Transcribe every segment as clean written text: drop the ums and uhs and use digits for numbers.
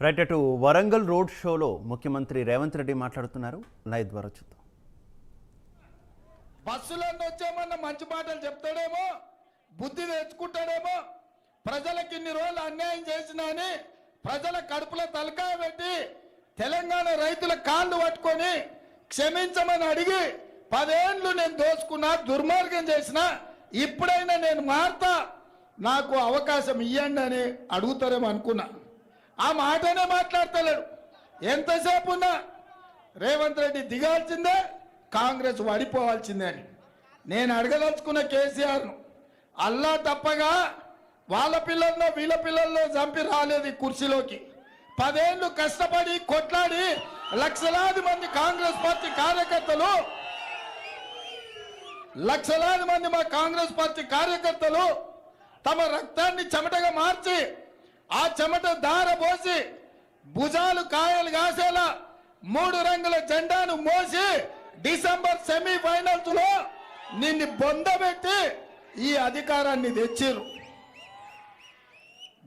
Right అటు Warangal road షోలో ముఖ్యమంత్రి రేవంత్ రెడ్డి మాట్లాడుతున్నారు. లైవ్ ద్వారా చూద్దాం. బస్సులన్నీ వచ్చామన్న మంచి మాటలు చెప్తాడేమో, బుద్ధి తెచ్చుకుంటాడేమో, ప్రజలకు ఇన్ని రోజులు అన్యాయం చేసినా అని ప్రజల కడుపులో తలకాయ పెట్టి తెలంగాణ రైతుల కాళ్ళు పట్టుకొని క్షమించమని అడిగి 10 ఏళ్ళు నేను దోచుకున్నా, దుర్మార్గం చేసిన, ఇప్పుడైనా నేను మారుతా, నాకు అవకాశం ఇవ్వండి అని అడుగుతారేమో అనుకున్నా. ఆ మాటనే మాట్లాడతలేడు. ఎంతసేపు ఉన్నా రేవంత్ రెడ్డి దిగాల్సిందే, కాంగ్రెస్ వడిపోవాల్సిందే అని నేను అడగదలుచుకున్న కేసీఆర్ను. అల్లా తప్పగా వాళ్ళ పిల్లల్లో వీళ్ళ పిల్లల్లో చంపి రాలేదు కుర్చీలోకి. 10 ఏళ్ళు కష్టపడి కొట్లాడి లక్షలాది మంది కాంగ్రెస్ పార్టీ కార్యకర్తలు, లక్షలాది మంది మా కాంగ్రెస్ పార్టీ కార్యకర్తలు తమ రక్తాన్ని చెమటగా మార్చి ఆ చెమట దార పోసి భుజాలు కాయలు కాసేలా 3 రంగుల జెండాను మోసి డిసెంబర్ సెమీఫైనల్స్ లో నిన్ను బొందబెట్టి ఈ అధికారాన్ని తెచ్చిరు.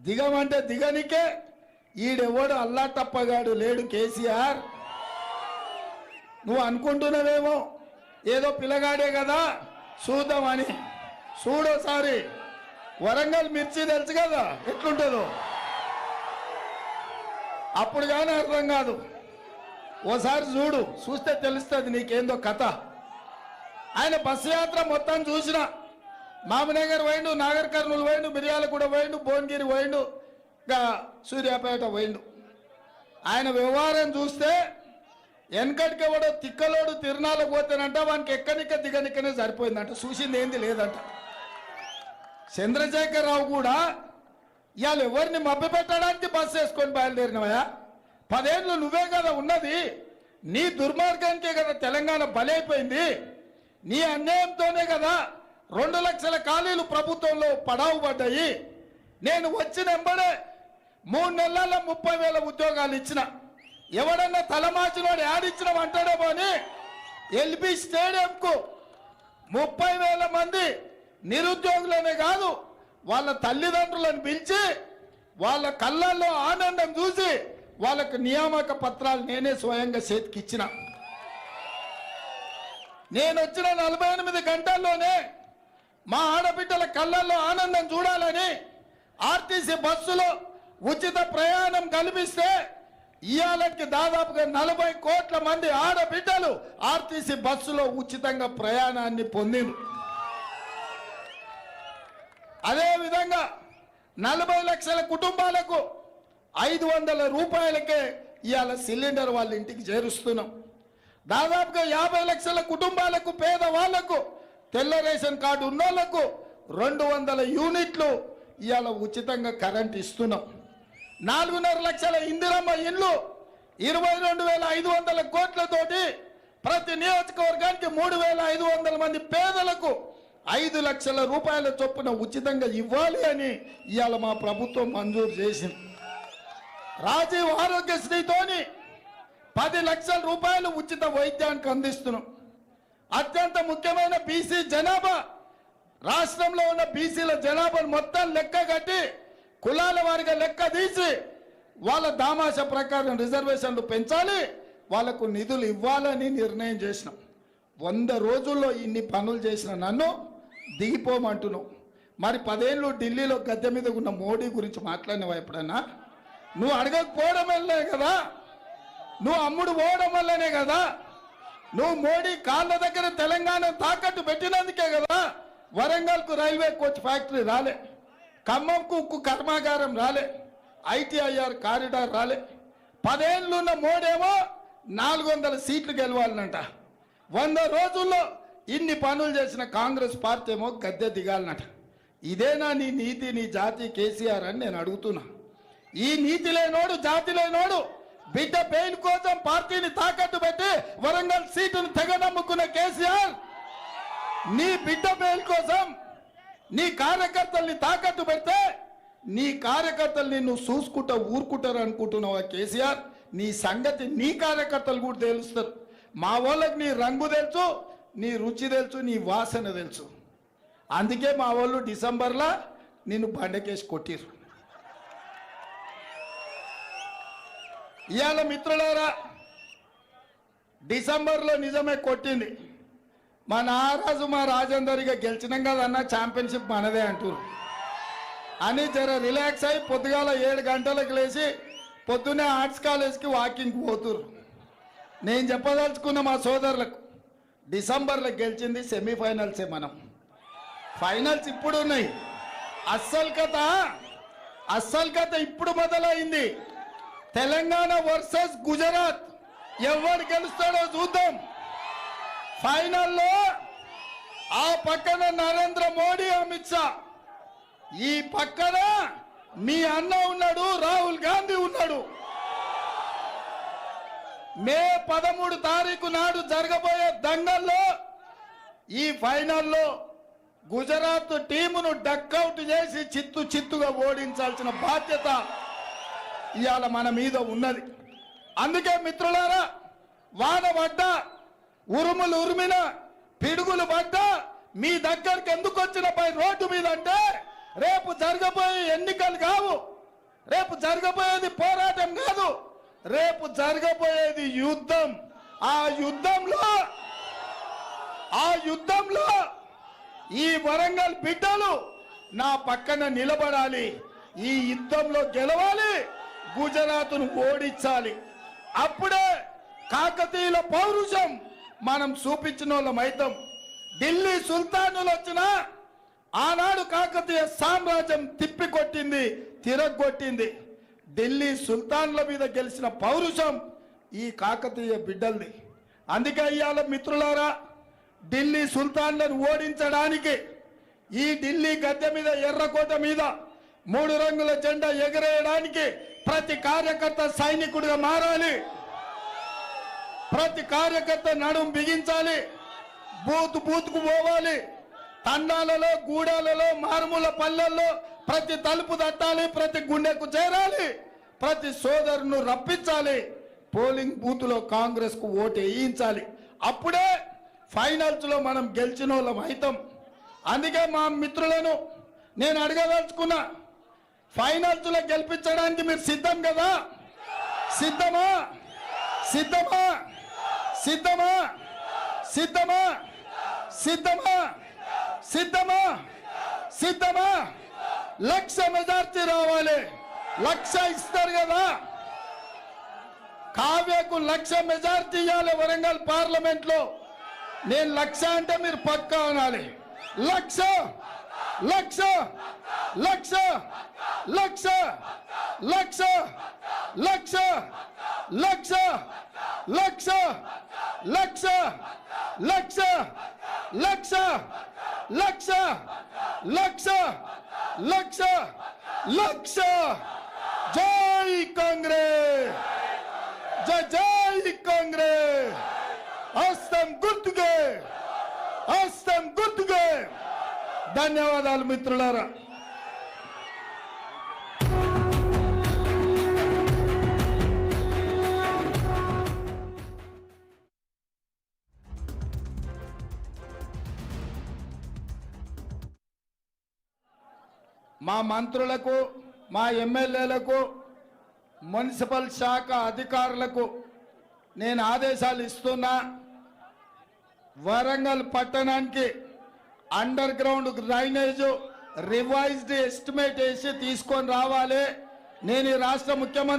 దిగమంటే దిగనికే ఈడెవడు అల్లా తప్పగాడు లేడు. కేసీఆర్ నువ్వు అనుకుంటున్నావేమో ఏదో పిల్లగాడే కదా చూద్దామని. చూడోసారి వరంగల్ మిర్చి తెలుసు కదా ఎట్లుంటుందో, అప్పుడు కానీ అర్థం కాదు. ఓసారి చూస్తే తెలుస్తుంది నీకేందో కథ. ఆయన బస్సు యాత్ర మొత్తం చూసిన, మామనగర్ పోయిండు, నాగర్ కర్నూలు పోయిండు, మిర్యాలగూడ పోయిండు, భువనగిరి పోయిండు, ఇంకా సూర్యాపేట పోయిండు. ఆయన వ్యవహారం చూస్తే వెనకటికి ఎవడో తిక్కలోడు తిరునాళ్ళకు పోతేనంట వానికి ఎక్కనిక్క దిగనిక్కనే సరిపోయిందంట, చూసింది ఏంది లేదంట. చంద్రశేఖరరావు కూడా ఇవాళ ఎవరిని మభ్యపెట్టడానికి బస్సు వేసుకొని బయలుదేరినవయా? 10 ఏళ్ళు నువ్వే కదా ఉన్నది, నీ దుర్మార్గానికే కదా తెలంగాణ బలైపోయింది, నీ అన్యాయంతోనే కదా 2 లక్షల ఖాళీలు ప్రభుత్వంలో పడావు పడ్డాయి. నేను వచ్చిన వెంబడే 3 నెలల 30,000 ఉద్యోగాలు ఇచ్చిన. ఎవడన్నా తలమాచినోడు యాడిచ్చినాం అంటాడేమో అని ఎల్బీ స్టేడియంకు 30,000 మంది నిరుద్యోగులనే కాదు వాళ్ళ తల్లిదండ్రులను పిలిచి వాళ్ళ కళ్ళల్లో ఆనందం చూసి వాళ్ళకు నియామక పత్రాలు నేనే స్వయంగా చేతికిచ్చిన. నేను వచ్చిన 48 గంటల్లోనే మా ఆడబిడ్డల కళ్ళల్లో ఆనందం చూడాలని ఆర్టీసీ బస్సులో ఉచిత ప్రయాణం కల్పిస్తే ఇవాళకి దాదాపుగా 40 కోట్ల మంది ఆడబిడ్డలు ఆర్టీసీ బస్సులో ఉచితంగా ప్రయాణాన్ని పొందిండ్రు. అదేవిధంగా 40 లక్షల కుటుంబాలకు 500 రూపాయలకే ఇవాళ సిలిండర్ వాళ్ళ ఇంటికి చేరుస్తున్నాం. దాదాపుగా 50 లక్షల కుటుంబాలకు, పేదవాళ్లకు, తెల్ల రేషన్ కార్డు ఉన్నోళ్లకు 200 యూనిట్లు ఇవాళ ఉచితంగా కరెంట్ ఇస్తున్నాం. 4.5 లక్షల ఇందిరమ్మ ఇండ్లు 22,500 కోట్లతోటి ప్రతి నియోజకవర్గానికి 3,500 మంది పేదలకు 5 లక్షల రూపాయల చొప్పున ఉచితంగా ఇవ్వాలి అని ఇవాళ మా ప్రభుత్వం మంజూరు చేసింది. రాజీవ్ ఆరోగ్యశ్రీతోని 10 లక్షల రూపాయలు ఉచిత వైద్యానికి అందిస్తున్నాం. అత్యంత ముఖ్యమైన బీసీ జనాభా, రాష్ట్రంలో ఉన్న బీసీల జనాభాను మొత్తం లెక్క కట్టి కులాల వారిగా లెక్క తీసి వాళ్ళ దామాష ప్రకారం రిజర్వేషన్లు పెంచాలి, వాళ్లకు నిధులు ఇవ్వాలని నిర్ణయం చేసినాం. 100 రోజుల్లో ఇన్ని పనులు చేసిన నన్ను దిగిపోమంటున్నావు. మరి 10 ఏళ్ళు ఢిల్లీలో గద్దె మీద ఉన్న మోడీ గురించి మాట్లాడినవా ఎప్పుడన్నా? నువ్వు అడగకపోవడం వల్లనే కదా, నువ్వు అమ్ముడు పోవడం వల్లనే కదా, నువ్వు మోడీ కాళ్ళ దగ్గర తెలంగాణ తాకట్టు పెట్టినందుకే కదా వరంగల్కు రైల్వే కోచ్ ఫ్యాక్టరీ రాలే, ఖమ్మంకు ఉక్కు కర్మాగారం రాలే, ITIR కారిడార్ రాలే. 10 ఏళ్ళు ఉన్న మోడేమో 400 సీట్లు గెలవాలనంట. 100 రోజుల్లో ఇన్ని పనులు చేసిన కాంగ్రెస్ పార్టీ ఏమో గద్దె దిగాలన్నట. ఇదేనా నీ నీతి, నీ జాతి కేసీఆర్ అని నేను అడుగుతున్నా. ఈ నీతి లేనోడు, జాతి లేనోడు బిడ్డ బెయిల్ కోసం పార్టీని తాకట్టు పెట్టి వరంగల్ సీటును తెగ నమ్ముకున్న కేసీఆర్, నీ బిడ్డ బెయిల్ కోసం నీ కార్యకర్తల్ని తాకట్టు పెడితే నీ కార్యకర్తలు నిన్ను చూసుకుంటా ఊరుకుంటారు అనుకుంటున్నావా కేసీఆర్? నీ సంగతి నీ కార్యకర్తలు కూడా తెలుస్తారు. మా వాళ్ళకి నీ రంగు తెలుసు, నీ రుచి తెలుసు, నీ వాసన తెలుసు. అందుకే మా వాళ్ళు డిసెంబర్లో నిన్ను బండకేసి కొట్టిరు. ఇవాళ మిత్రులారా డిసెంబర్లో నిజమే కొట్టింది. మా నారాజు మా రాజేందర్గా గెలిచినాం కదన్న ఛాంపియన్షిప్ మనదే అంటారు అని జర రిలాక్స్ అయి పొద్దుగాల 7 గంటలకు లేచి పొద్దున్నే ఆర్ట్స్ కాలేజ్కి వాకింగ్ పోతురు. నేను చెప్పదలుచుకున్న మా సోదరులకు డిసెంబర్లో గెలిచింది సెమీఫైనల్సే, మనం ఫైనల్స్ ఇప్పుడు ఉన్నాయి. అస్సలు కథ ఇప్పుడు మొదలైంది. తెలంగాణ వర్సెస్ గుజరాత్ ఎవరు గెలుస్తాడో చూద్దాం. ఫైనల్లో ఆ పక్కన నరేంద్ర మోడీ, అమిత్ షా, ఈ పక్కన మీ అన్న ఉన్నాడు, రాహుల్ గాంధీ ఉన్నాడు. మే 13 తారీఖు నాడు జరగబోయే దంగల్లో ఈ ఫైనల్లో గుజరాత్ టీమును డక్అవుట్ చేసి చిత్తుగా ఓడించాల్సిన బాధ్యత ఇవాళ మన మీద ఉన్నది. అందుకే మిత్రులారా, వాన పడ్డా, ఉరుములు ఉరిమిన, పిడుగులు పడ్డా మీ దగ్గరికి ఎందుకు వచ్చిన పై రోడ్డు మీద అంటే రేపు జరగబోయే ఎన్నికలు కావు, రేపు జరగబోయేది పోరాటం కాదు, రేపు జరగబోయేది యుద్ధం. ఆ యుద్ధంలో ఈ వరంగల్ బిడ్డలు నా పక్కన నిలబడాలి, ఈ యుద్ధంలో గెలవాలి, గుజరాత్ను ఓడించాలి. అప్పుడే కాకతీయుల పౌరుషం మనం చూపించిన వాళ్ళం అవుతాం. ఢిల్లీ సుల్తానులు వచ్చినా ఆనాడు కాకతీయ సామ్రాజ్యం తిప్పికొట్టింది, తిరగొట్టింది. ఢిల్లీ సుల్తాన్ల మీద గెలిచిన పౌరుషం ఈ కాకతీయ బిడ్డల్ది. అందుకే ఇవాళ మిత్రులారా, ఢిల్లీ సుల్తాన్లను ఓడించడానికి ఈ ఢిల్లీ గద్దె మీద, ఎర్రకోట మీద 3 రంగుల జెండా ఎగరేయడానికి ప్రతి కార్యకర్త సైనికుడిగా మారాలి. ప్రతి కార్యకర్త నడుం బిగించాలి, బూత్కు పోవాలి, తండాలలో, గూడాలలో, మారుమూల పల్లెల్లో ప్రతి తలుపు తట్టాలి, ప్రతి గుండెకు చేరాలి, ప్రతి సోదరును రప్పించాలి, పోలింగ్ బూత్లో కాంగ్రెస్కు ఓటు వేయించాలి. అప్పుడే ఫైనల్స్లో మనం గెలిచిన వాళ్ళం అవుతాం. అందుకే మా మిత్రులను నేను అడగదలుచుకున్నా, ఫైనల్స్లో గెలిపించడానికి మీరు సిద్ధం కదా? సిద్ధమా? సిద్ధమా? సిద్ధమా? సిద్ధమా? సిద్ధమా? సిద్ధమా? సిద్ధమా? 1,00,000 మెజార్టీ రావాలి. 1,00,000 ఇస్తారు కదా? కావ్యకు 1,00,000 మెజార్టీ ఇవ్వాలి వరంగల్ పార్లమెంట్ లో. నేను 1,00,000 అంటే మీరు పక్కా అనాలి. 1,00,000 1,00,000 1,00,000 1,00,000 1,00,000 1,00,000 1,00,000 1,00,000 1,00,000 1,00,000 1,00,000 1,00,000 1,00,000 1,00,000 జై కాంగ్రెస్, జై కాంగ్రెస్. హస్తం గుర్తుకే, హస్తం గుర్తుకే. ధన్యవాదాలు మిత్రులారా. మా మంత్రులకు, మా ఎమ్మెల్యేలకు, మున్సిపల్ శాఖ అధికారులకు నేను ఆదేశాలు ఇస్తున్నా. వరంగల్ పట్టణానికి under ground drainage revised estimate వేసి తీసుకొని రావాలి. నేను ఈ రాష్ట్ర ముఖ్యమంత్రి